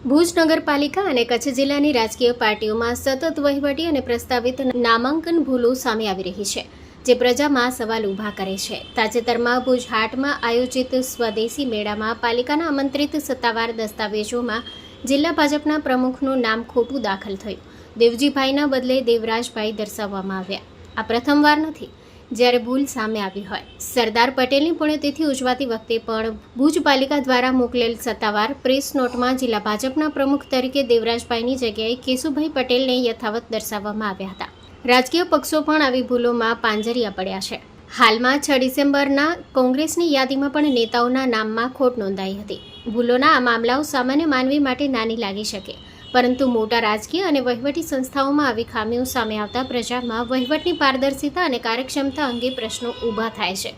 ભુજ નગરપાલિકા અને કચ્છ જિલ્લાની રાજકીય પાર્ટીઓમાં સતત વહીવટી અને પ્રસ્તાવિત નામાંકન ભૂલો સામે આવી રહી છે, જે પ્રજામાં સવાલ ઊભા કરે છે. તાજેતરમાં ભુજ હાટમાં આયોજિત સ્વદેશી મેળામાં પાલિકાના આમંત્રિત સત્તાવાર દસ્તાવેજોમાં જિલ્લા ભાજપના પ્રમુખનું નામ ખોટું દાખલ થયું. દેવજીભાઈના બદલે દેવરાજભાઈ દર્શાવવામાં આવ્યા. આ પ્રથમવાર નથી જ્યારે ભૂલ સામે આવી હોય. સરદાર પટેલની પુણ્યતિથિ ઉજવાતી વખતે પણ ભુજ પાલિકા દ્વારા મોકલેલ સત્તાવાર પ્રેસ નોટમાં જિલ્લા ભાજપના પ્રમુખ તરીકે દેવરાજભાઈની જગ્યાએ કેશુભાઈ પટેલને યથાવત દર્શાવવામાં આવ્યા હતા. રાજકીય પક્ષો પણ આવી ભૂલોમાં પાંજરિયા પડ્યા છે. હાલમાં 6 ડિસેમ્બરના કોંગ્રેસની યાદીમાં પણ નેતાઓના નામમાં ખોટ નોંધાઈ હતી. ભૂલોના આ મામલાઓ સામાન્ય માનવી માટે નાની લાગી શકે, પરંતુ મોટા રાજકીય અને વહીવટી સંસ્થાઓમાં આવી ખામીઓ સામે આવતા પ્રજામાં વહીવટની પારદર્શિતા અને કાર્યક્ષમતા અંગે પ્રશ્નો ઊભા થાય છે.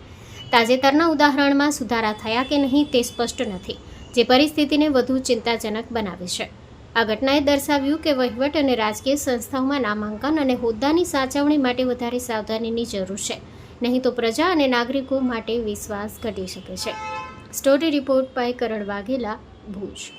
તાજેતરના ઉદાહરણમાં સુધારા થયા કે નહીં તે સ્પષ્ટ નથી, જે પરિસ્થિતિને વધુ ચિંતાજનક બનાવે છે. આ ઘટનાએ દર્શાવ્યું કે વહીવટ અને રાજકીય સંસ્થાઓમાં નામાંકન અને હોદ્દાની સાચવણી માટે વધારે સાવધાનીની જરૂર છે, નહીં તો પ્રજા અને નાગરિકો માટે વિશ્વાસ ઘટી શકે છે. Story report by Karan Vaghela, Bhuj.